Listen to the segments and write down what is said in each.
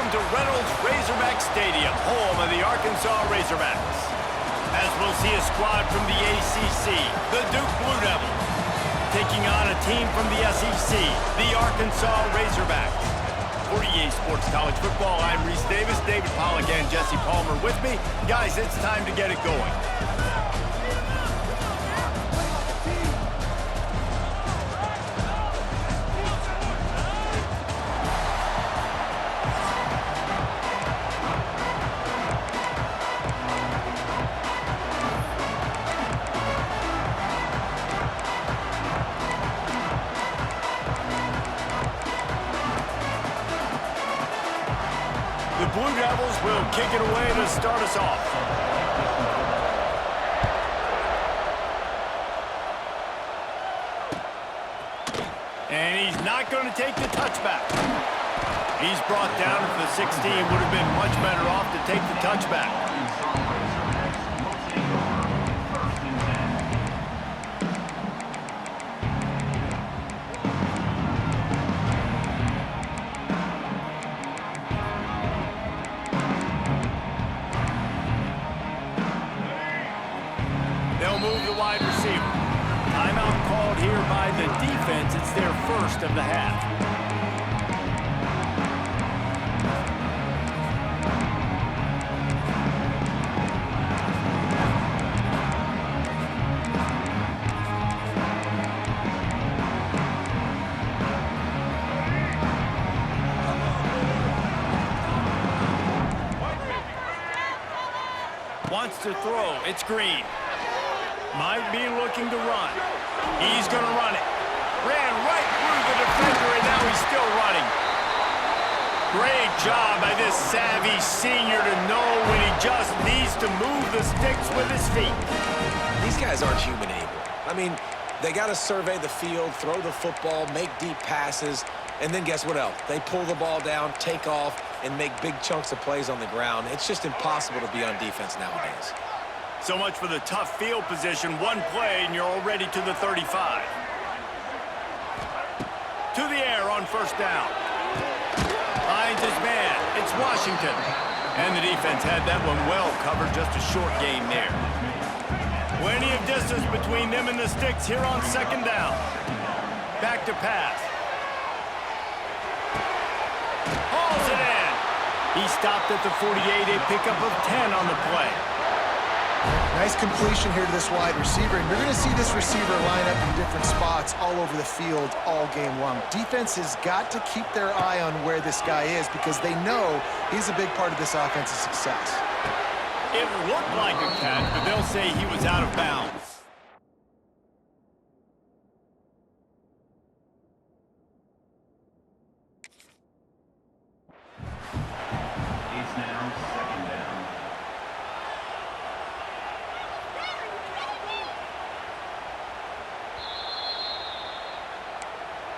welcome to Reynolds Razorback Stadium, home of the Arkansas Razorbacks. As we'll see a squad from the ACC, the Duke Blue Devils, taking on a team from the SEC, the Arkansas Razorbacks. For EA Sports College Football, I'm Reese Davis, David Pollack, and Jesse Palmer with me. Guys, it's time to get it going. The Blue Devils will kick it away to start us off. And he's not going to take the touchback. He's brought down to the 16. Would have been much better off to take the touchback. They'll move the wide receiver. Timeout called here by the defense. It's their first of the half. Wants to throw. It's Green. Might be looking to run. He's going to run it. Ran right through the defender, and now he's still running. Great job by this savvy senior to know when he just needs to move the sticks with his feet. These guys aren't human anymore. I mean, they got to survey the field, throw the football, make deep passes, and then guess what else? They pull the ball down, take off, and make big chunks of plays on the ground. It's just impossible to be on defense nowadays. So much for the tough field position. One play, and you're already to the 35. To the air on first down. Finds his man. It's Washington. And the defense had that one well covered. Just a short gain there. Plenty of distance between them and the sticks here on second down. Back to pass. Hauls it in. He stopped at the 48, a pickup of 10 on the play. Nice completion here to this wide receiver, and you're going to see this receiver line up in different spots all over the field all game long. Defense has got to keep their eye on where this guy is because they know he's a big part of this offense's success. It looked like a catch, but they'll say he was out of bounds.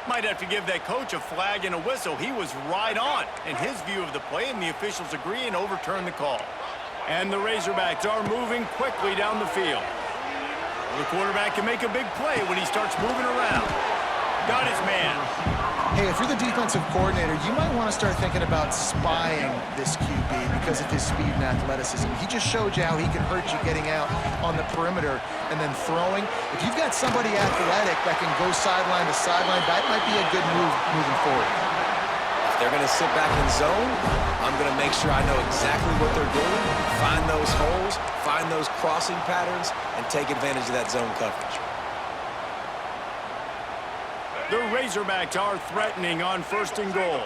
Might have to give that coach a flag and a whistle. He was right on in his view of the play, and the officials agree and overturn the call. And the Razorbacks are moving quickly down the field. The quarterback can make a big play when he starts moving around. Got his man. Hey, if you're the defensive coordinator, you might want to start thinking about spying this QB because of his speed and athleticism. He just showed you how he can hurt you getting out on the perimeter and then throwing. If you've got somebody athletic that can go sideline to sideline, that might be a good move moving forward. If they're going to sit back in zone, I'm going to make sure I know exactly what they're doing, find those holes, find those crossing patterns, and take advantage of that zone coverage. The Razorbacks are threatening on first and goal.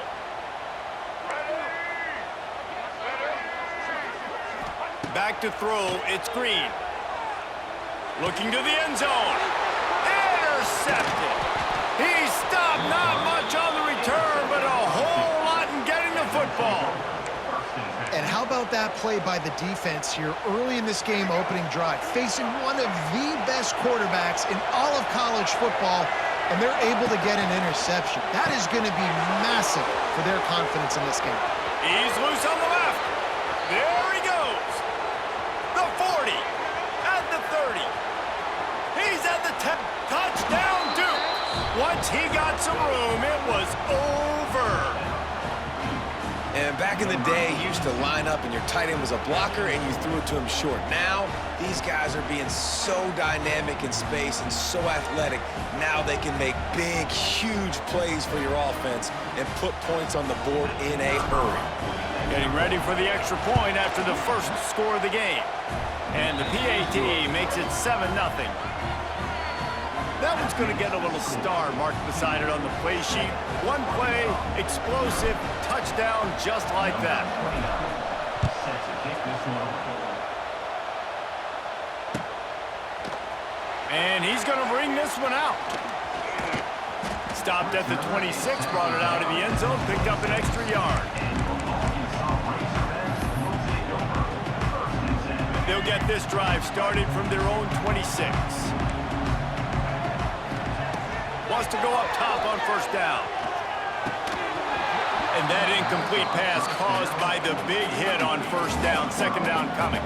Back to throw, it's Green. Looking to the end zone. Intercepted. He stopped, not much on the return, but a whole lot in getting the football. And how about that play by the defense here early in this game opening drive, facing one of the best quarterbacks in all of college football, and they're able to get an interception. That is going to be massive for their confidence in this game. He's loose on the left. There he goes. The 40, at the 30. He's at the 10. Touchdown, Duke. Once he got some room, it was over. And back in the day, you used to line up and your tight end was a blocker and you threw it to him short. Now, these guys are being so dynamic in space and so athletic. Now they can make big, huge plays for your offense and put points on the board in a hurry. Getting ready for the extra point after the first score of the game. And the PAT makes it 7-0. That one's going to get a little star marked beside it on the play sheet. One play, explosive, touchdown just like that. And he's going to bring this one out. Stopped at the 26, brought it out of the end zone, picked up an extra yard. They'll get this drive started from their own 26. Wants to go up top on first down. And that incomplete pass caused by the big hit on first down. Second down coming.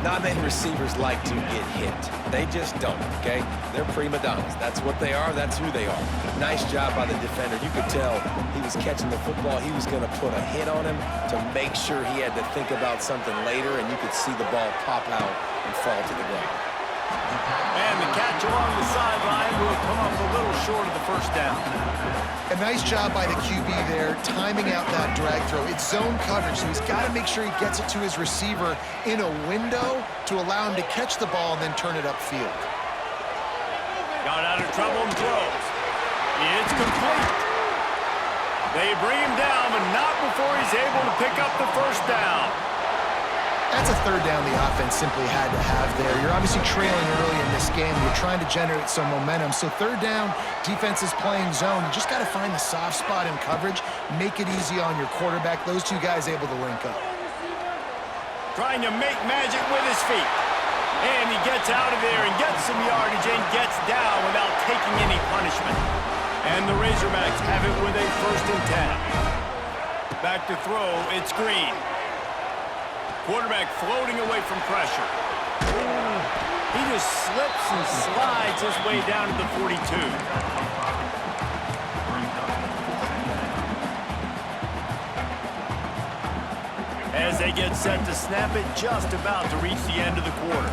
Not many receivers like to get hit. They just don't, okay? They're prima donnas. That's what they are. That's who they are. Nice job by the defender. You could tell he was catching the football. He was going to put a hit on him to make sure he had to think about something later, and you could see the ball pop out and fall to the ground. And the catch along the sideline will come up a little short of the first down. A nice job by the QB there, timing out that drag throw. It's zone coverage, so he's got to make sure he gets it to his receiver in a window to allow him to catch the ball and then turn it upfield. Got out of trouble and throws. It's complete. They bring him down, but not before he's able to pick up the first down. That's a third down the offense simply had to have there. You're obviously trailing early in this game. You're trying to generate some momentum. So third down, defense is playing zone. You just got to find the soft spot in coverage, make it easy on your quarterback. Those two guys able to link up. Trying to make magic with his feet. And he gets out of there and gets some yardage and gets down without taking any punishment. And the Razorbacks have it with a 1st and 10. Back to throw, it's Green. Quarterback floating away from pressure. He just slips and slides his way down to the 42. As they get set to snap it, just about to reach the end of the quarter.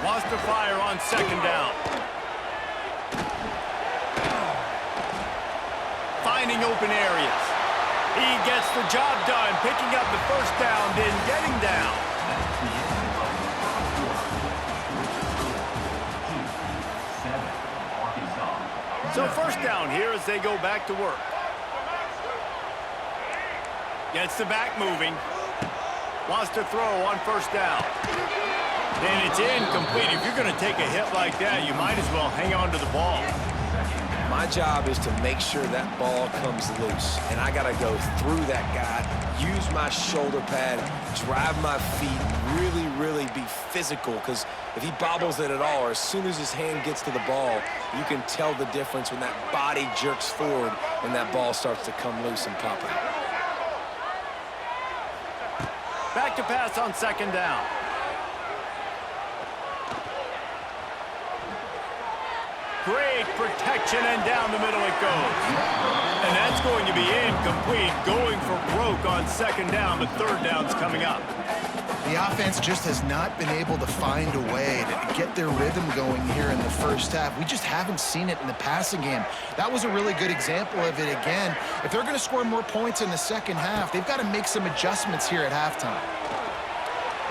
Wants to fire on second down. Finding open areas. He gets the job done, picking up the first down, then getting down. So first down here as they go back to work. Gets the back moving. Wants to throw on first down. And it's incomplete. If you're going to take a hit like that, you might as well hang on to the ball. My job is to make sure that ball comes loose, and I got to go through that guy, use my shoulder pad, drive my feet, really be physical, because if he bobbles it at all, or as soon as his hand gets to the ball, you can tell the difference when that body jerks forward and that ball starts to come loose and pop out. Back to pass on second down. Great protection, and down the middle it goes. And that's going to be incomplete, going for broke on second down, but third down's coming up. The offense just has not been able to find a way to get their rhythm going here in the first half. We just haven't seen it in the passing game. That was a really good example of it again. If they're going to score more points in the second half, they've got to make some adjustments here at halftime.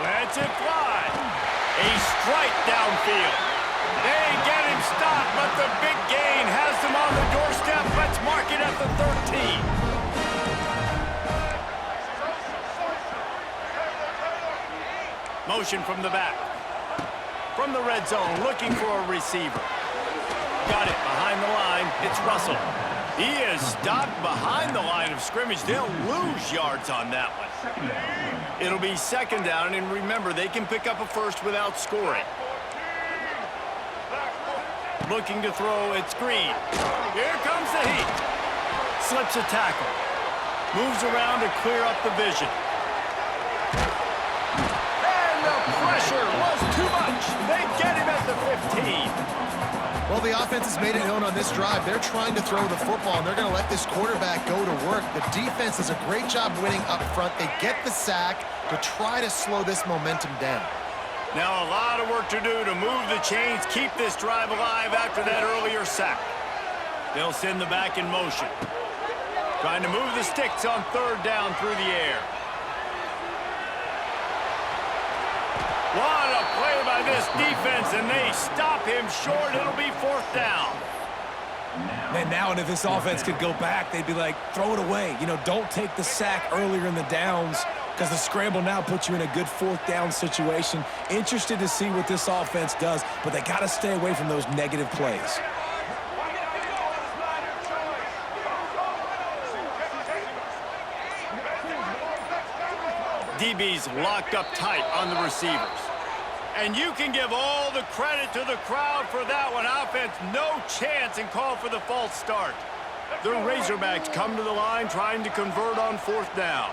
Lets it fly. A strike downfield. They get him stopped, but the big gain has them on the doorstep. Let's mark it at the 13. Motion from the back. From the red zone, looking for a receiver. Got it behind the line. It's Russell. He is stopped behind the line of scrimmage. They'll lose yards on that one. It'll be second down, and remember, they can pick up a first without scoring. Looking to throw, it's Green. Here comes the heat. Slips a tackle. Moves around to clear up the vision. And the pressure was too much. They get him at the 15. Well, the offense has made it known on this drive. They're trying to throw the football, and they're going to let this quarterback go to work. The defense does a great job winning up front. They get the sack to try to slow this momentum down. Now a lot of work to do to move the chains, keep this drive alive after that earlier sack. They'll send the back in motion. Trying to move the sticks on third down through the air. What a play by this defense, and they stop him short. It'll be fourth down. Man, now if this offense could go back, they'd be like, throw it away. You know, don't take the sack earlier in the downs because the scramble now puts you in a good fourth down situation. Interested to see what this offense does, but they got to stay away from those negative plays. DB's locked up tight on the receivers. And you can give all the credit to the crowd for that one. Offense, no chance, and call for the false start. The Razorbacks come to the line trying to convert on fourth down.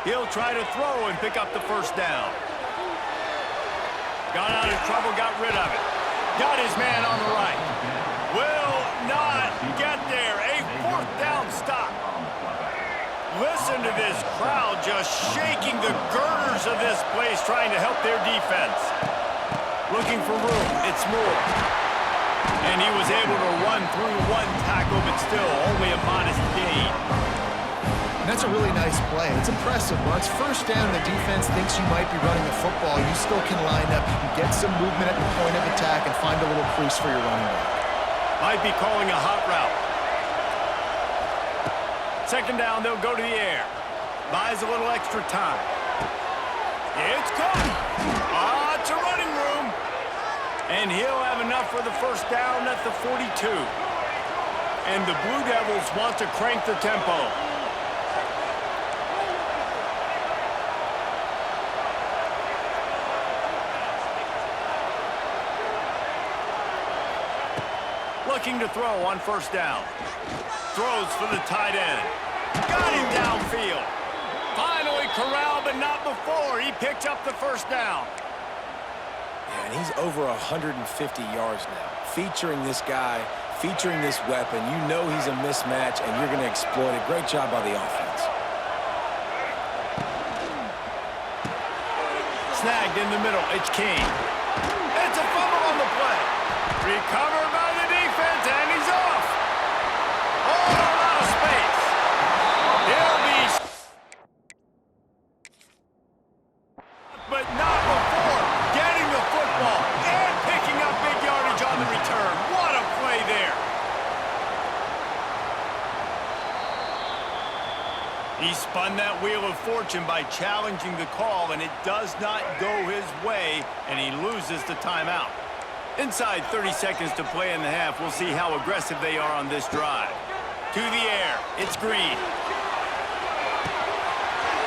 He'll try to throw and pick up the first down. Got out of trouble, got rid of it. Got his man on the right. Will not get there. A fourth down stop. Listen to this crowd just shaking the girders of this place, trying to help their defense. Looking for room. It's Moore. And he was able to run through one tackle, but still only a modest gain. And that's a really nice play. It's impressive. Once first down, the defense thinks you might be running the football. You still can line up. You can get some movement at the point of attack and find a little crease for your running back. Might be calling a hot route. Second down, they'll go to the air. Buys a little extra time. It's caught. It's a running room. And he'll have enough for the first down at the 42. And the Blue Devils want to crank the tempo. Looking to throw on first down. Throws for the tight end. Got him downfield. Finally corralled, but not before. He picked up the first down. Yeah, and he's over 150 yards now. Featuring this guy, featuring this weapon. You know he's a mismatch, and you're going to exploit it. Great job by the offense. Snagged in the middle. It's King. It's a fumble on the play. Recovered by the defense, and he's off. Oh, a lot of space. He'll be... But not before getting the football and picking up big yardage on the return. What a play there. He spun that wheel of fortune by challenging the call, and it does not go his way, and he loses the timeout. Inside 30 seconds to play in the half. We'll see how aggressive they are on this drive. To the air. It's Green.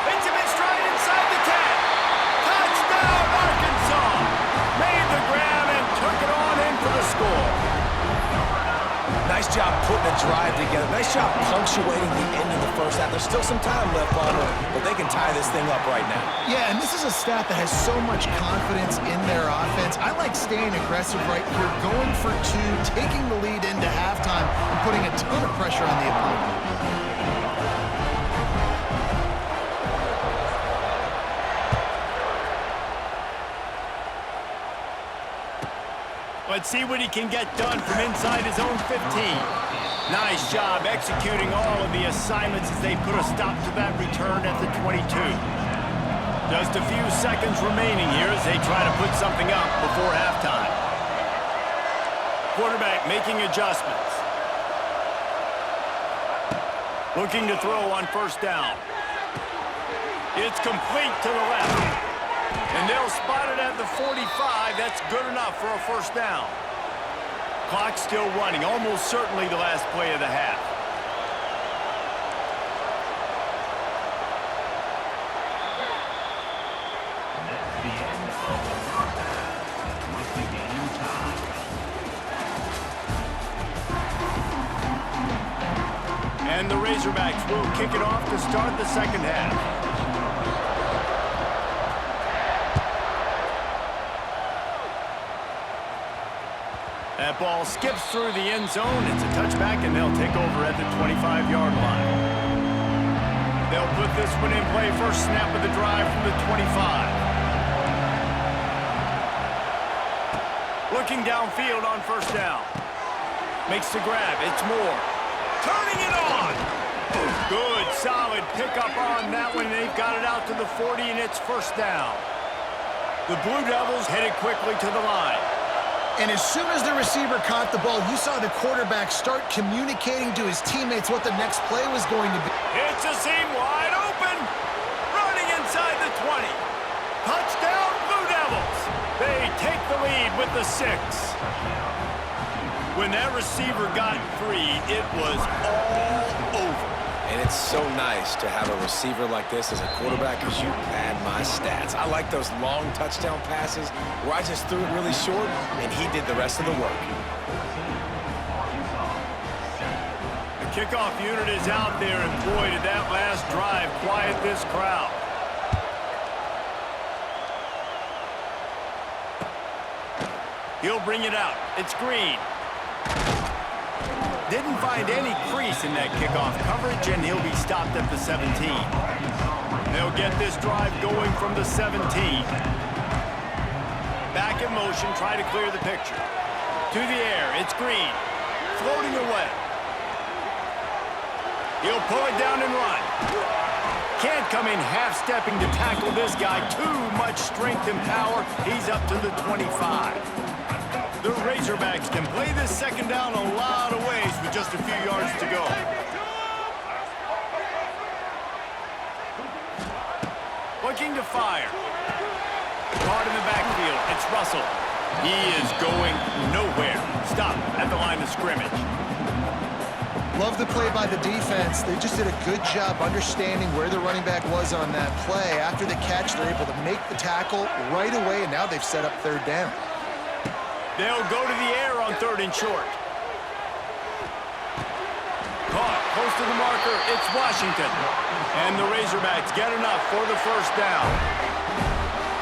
Hits him in stride inside the 10. Touchdown, Arkansas. Made the grab and took it on in for the score. Nice job putting a drive together. Nice job punctuating the end of the first half. There's still some time left on it, but they can tie this thing up right now. Yeah, and this is a staff that has so much confidence in their offense. I like staying aggressive right here, going for two, taking the lead into halftime, and putting a ton of pressure on the opponent. Let's see what he can get done from inside his own 15. Nice job executing all of the assignments as they put a stop to that return at the 22. Just a few seconds remaining here as they try to put something up before halftime. Quarterback making adjustments. Looking to throw on first down. It's complete to the left. And they'll spot it at the 45. That's good enough for a first down. Clock still running. Almost certainly the last play of the half. And the Razorbacks will kick it off to start the second half. That ball skips through the end zone. It's a touchback, and they'll take over at the 25-yard line. They'll put this one in play. First snap of the drive from the 25. Looking downfield on first down. Makes the grab. It's Moore. Turning it on. Good, solid pickup on that one. They've got it out to the 40, and it's first down. The Blue Devils headed quickly to the line. And as soon as the receiver caught the ball, you saw the quarterback start communicating to his teammates what the next play was going to be. It's a seam wide open. Running inside the 20. Touchdown, Blue Devils. They take the lead with the 6. When that receiver got free, it was all over. And it's so nice to have a receiver like this as a quarterback, because you pad my stats. I like those long touchdown passes where I just threw it really short and he did the rest of the work. The kickoff unit is out there, and boy, did that last drive quiet this crowd. He'll bring it out. It's Green. Didn't find any crease in that kickoff coverage, and he'll be stopped at the 17. They'll get this drive going from the 17. Back in motion, try to clear the picture. To the air, it's Green. Floating away. He'll pull it down and run. Can't come in half-stepping to tackle this guy. Too much strength and power. He's up to the 25. The Razorbacks can play this second down a lot of ways with just a few yards to go. Looking to fire. Caught in the backfield. It's Russell. He is going nowhere. Stop at the line of scrimmage. Love the play by the defense. They just did a good job understanding where the running back was on that play. After the catch, they're able to make the tackle right away, and now they've set up third down. They'll go to the air on third and short. Caught close to the marker. It's Washington. And the Razorbacks get enough for the first down.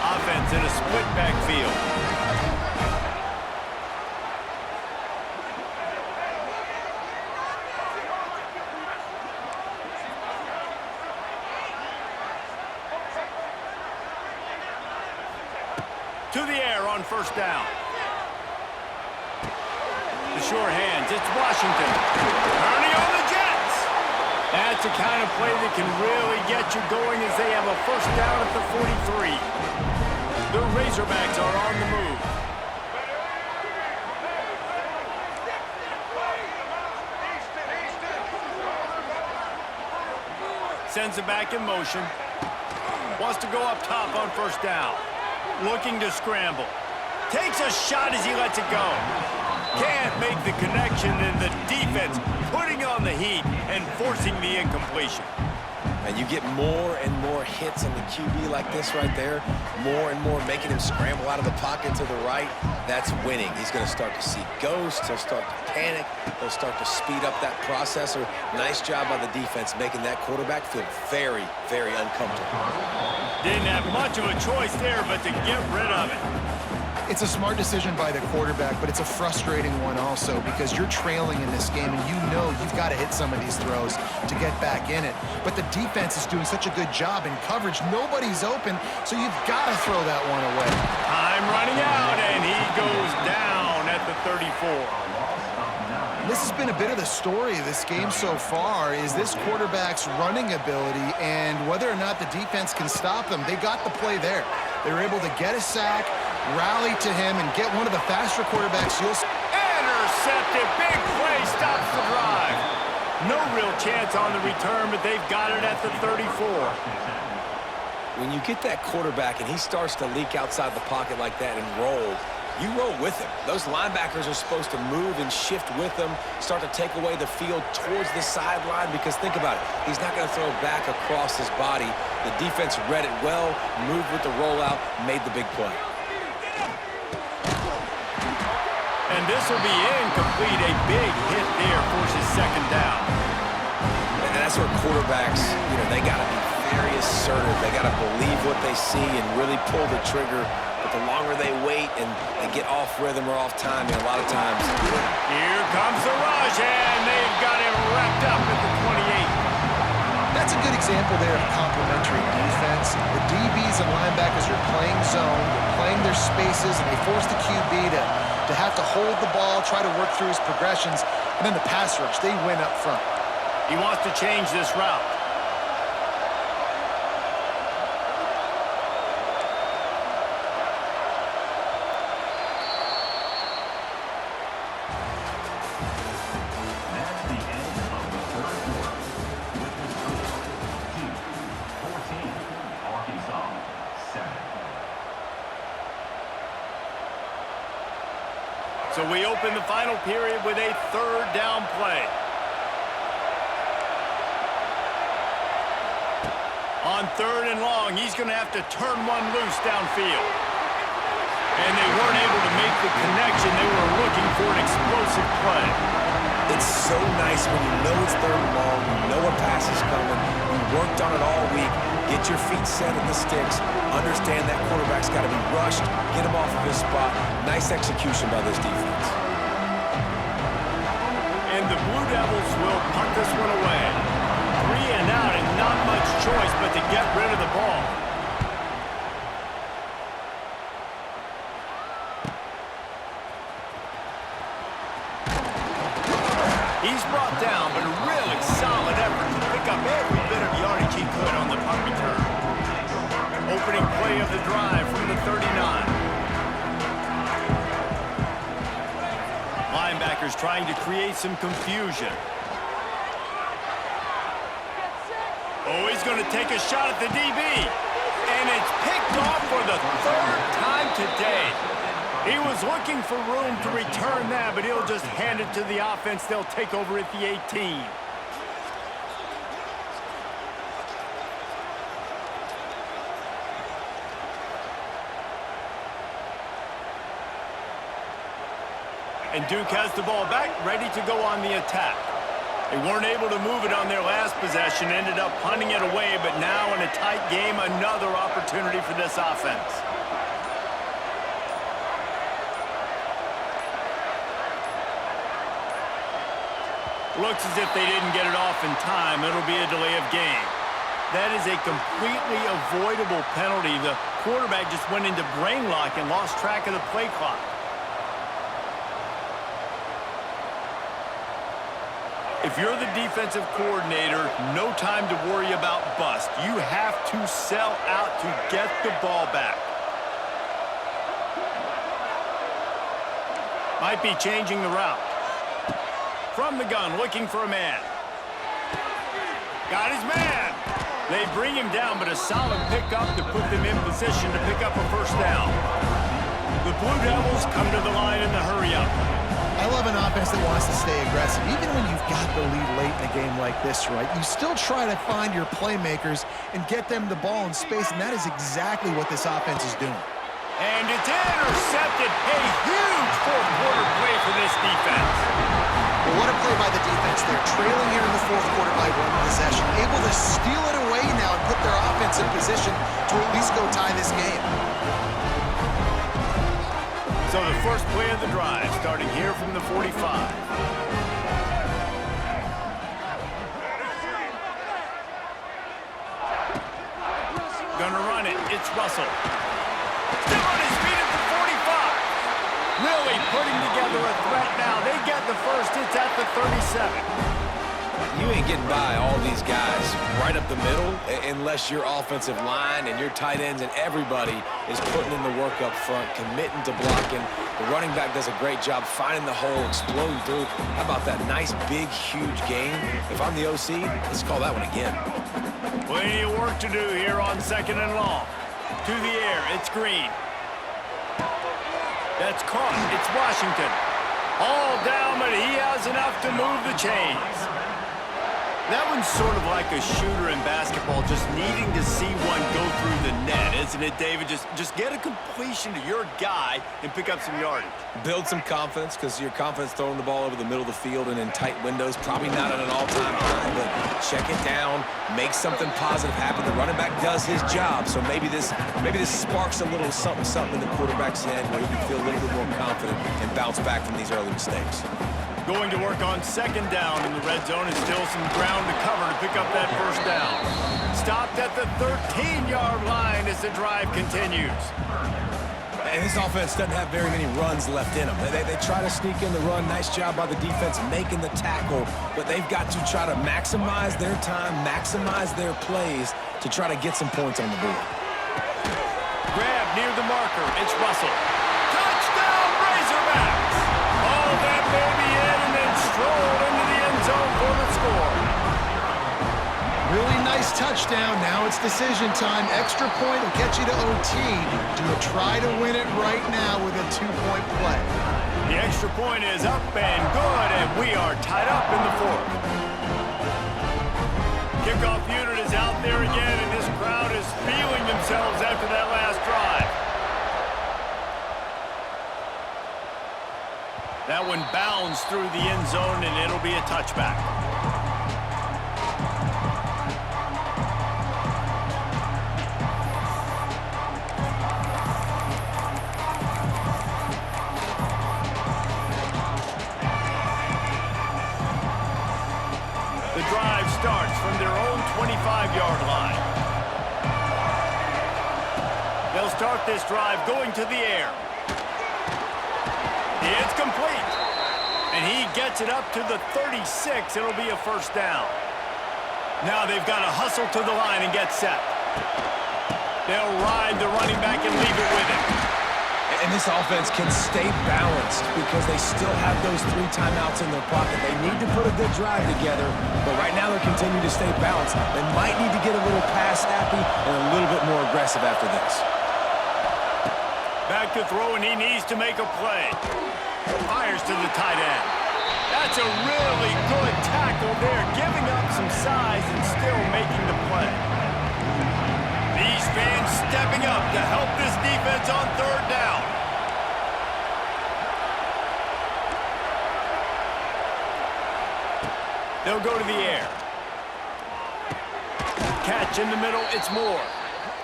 Offense in a split backfield. To the air on first down. The sure hands, it's Washington. Turning on the Jets. That's the kind of play that can really get you going as they have a first down at the 43. The Razorbacks are on the move. Sends it back in motion. Wants to go up top on first down. Looking to scramble. Takes a shot as he lets it go. Can't make the connection, and the defense putting on the heat and forcing the incompletion. And you get more and more hits on the QB like this right there. More and more making him scramble out of the pocket to the right. That's winning. He's going to start to see ghosts. He'll start to panic. He'll start to speed up that processor. Nice job by the defense making that quarterback feel very, very uncomfortable. Didn't have much of a choice there, but to get rid of it. It's a smart decision by the quarterback, but it's a frustrating one also because you're trailing in this game and you know you've got to hit some of these throws to get back in it. But the defense is doing such a good job in coverage. Nobody's open, so you've got to throw that one away. Time running out, and he goes down at the 34. This has been a bit of the story of this game so far, is this quarterback's running ability and whether or not the defense can stop them. They got the play there. They were able to get a sack, rally to him, and get one of the faster quarterbacks you'll see. Intercepted. Big play stops the drive. No real chance on the return, but they've got it at the 34. When you get that quarterback and he starts to leak outside the pocket like that and roll, you roll with him. Those linebackers are supposed to move and shift with him, start to take away the field towards the sideline, because think about it. He's not going to throw back across his body. The defense read it well, moved with the rollout, made the big play. And this will be incomplete. A big hit there forces second down. that's where quarterbacks, they got to be very assertive. They got to believe what they see and really pull the trigger. But the longer they wait and they get off rhythm or off timing, a lot of times. Here comes the rush, and they've got him wrapped up at the 28. That's a good example there of complementary defense. The DBs and linebackers are playing zone, they're playing their spaces, and they force the QB to have to hold the ball, try to work through his progressions, and then the pass rush, they win up front. He wants to change this route. So we open the final period with a third down play. On 3rd and long, he's going to have to turn one loose downfield. And they weren't able to make the connection. They were looking for an explosive play. It's so nice when you know it's 3rd and long, you know a pass is coming, you worked on it all week, get your feet set in the sticks, understand that quarterback's got to be rushed, get him off of his spot. Nice execution by this defense. And the Blue Devils will punt this one away. 3 and out and not much choice but to get rid of the ball. He's brought down, but a really solid effort to pick up every bit of yardage he could on the punt return. Opening play of the drive from the 39. Linebackers trying to create some confusion. Oh, he's going to take a shot at the DB. And it's picked off for the 3rd time today. He was looking for room to return that, but he'll just hand it to the offense. They'll take over at the 18. And Duke has the ball back, ready to go on the attack. They weren't able to move it on their last possession, ended up punting it away, but now in a tight game, another opportunity for this offense. Looks as if they didn't get it off in time. It'll be a delay of game. That is a completely avoidable penalty. The quarterback just went into brain lock and lost track of the play clock. If you're the defensive coordinator, no time to worry about bust. You have to sell out to get the ball back. Might be changing the route. From the gun, looking for a man. Got his man. They bring him down, but a solid pickup to put them in position to pick up a 1st down. The Blue Devils come to the line in the hurry-up. I love an offense that wants to stay aggressive. Even when you've got the lead late in a game like this, right, you still try to find your playmakers and get them the ball in space, and that is exactly what this offense is doing. And it's intercepted. A huge 4th quarter play for this defense. Well, what a play by the defense. They're trailing here in the 4th quarter by 1 possession, able to steal it away now and put their offense in position to at least go tie this game. So the first play of the drive, starting here from the 45. Gonna run it. It's Russell. Still on his feet at the 45. Really putting together a threat now. They get the first. It's at the 37. You ain't getting by all these guys right up the middle unless your offensive line and your tight ends and everybody is putting in the work up front, committing to blocking. The running back does a great job finding the hole, exploding through. How about that nice, big, huge game? If I'm the OC, let's call that one again. Plenty of work to do here on 2nd and long. To the air, it's Green. That's caught. It's Washington. All down, but he has enough to move the chains. That one's sort of like a shooter in basketball, just needing to see one go through the net, isn't it, David? Just get a completion to your guy and pick up some yardage. Build some confidence, because your confidence throwing the ball over the middle of the field and in tight windows, probably not at an all-time high, but check it down, make something positive happen. The running back does his job, so maybe this sparks a little something in the quarterback's head where he can feel a little bit more confident and bounce back from these early mistakes. Going to work on second down in the red zone, and still some ground to cover to pick up that first down. Stopped at the 13-yard line as the drive continues. And this offense doesn't have very many runs left in them. They try to sneak in the run. Nice job by the defense making the tackle, but they've got to try to maximize their time, maximize their plays to try to get some points on the board. Grab near the marker. It's Russell. Touchdown, Razorbacks! All that baby in and then strolled into the end zone for the score. Really nice touchdown. Now it's decision time. Extra point will get you to OT. Do you try to win it right now with a 2-point play? The extra point is up and good, and we are tied up in the fourth. Kickoff unit is out there again, and this crowd is feeling themselves after that last drive. That one bounds through the end zone, and it'll be a touchback. The drive starts from their own 25-yard line. They'll start this drive going to the air. It's complete. And he gets it up to the 36. It'll be a first down. Now they've got to hustle to the line and get set. They'll ride the running back and leave it with him. And this offense can stay balanced because they still have those 3 timeouts in their pocket. They need to put a good drive together, but right now they're continuing to stay balanced. They might need to get a little pass happy and a little bit more aggressive after this. Back to throw, and he needs to make a play. Fires to the tight end. That's a really good tackle there, giving up some size and still making the play. These fans stepping up to help this defense on third down. They'll go to the air. Catch in the middle, it's Moore.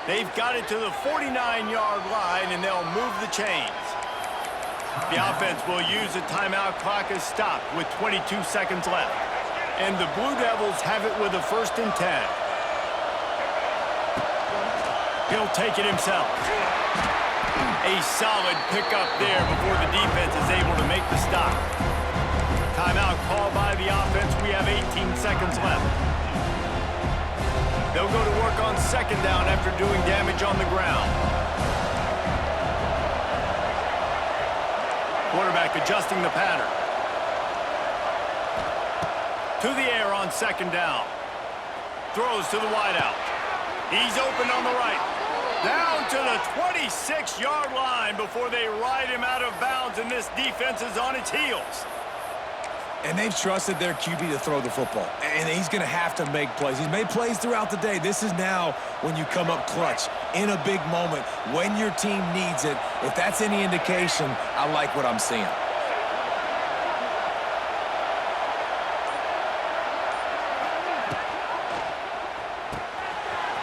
They've got it to the 49-yard line, and they'll move the chains. The offense will use the timeout clock as stopped with 22 seconds left. And the Blue Devils have it with a 1st and 10. He'll take it himself. A solid pickup there before the defense is able to make the stop. Timeout called by the offense. We have 18 seconds left. They'll go to work on second down after doing damage on the ground. Quarterback adjusting the pattern. To the air on second down. Throws to the wideout. He's open on the right. Down to the 26-yard line before they ride him out of bounds, and this defense is on its heels. And they've trusted their QB to throw the football. And he's going to have to make plays. He's made plays throughout the day. This is now when you come up clutch in a big moment when your team needs it. If that's any indication, I like what I'm seeing.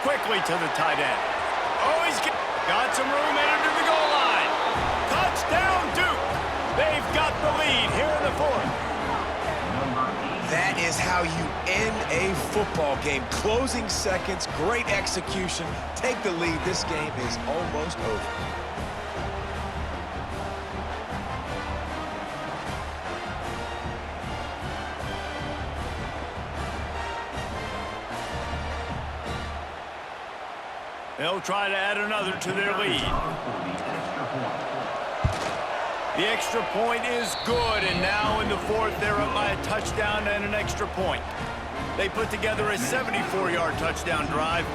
Quickly to the tight end. Oh, he's got some room headed to the goal line. Touchdown, Duke. They've got the lead here in the fourth. That is how you end a football game. Closing seconds, great execution. Take the lead. This game is almost over. They'll try to add another to their lead. The extra point is good, and now in the fourth, they're up by a touchdown and an extra point. They put together a 74-yard touchdown drive.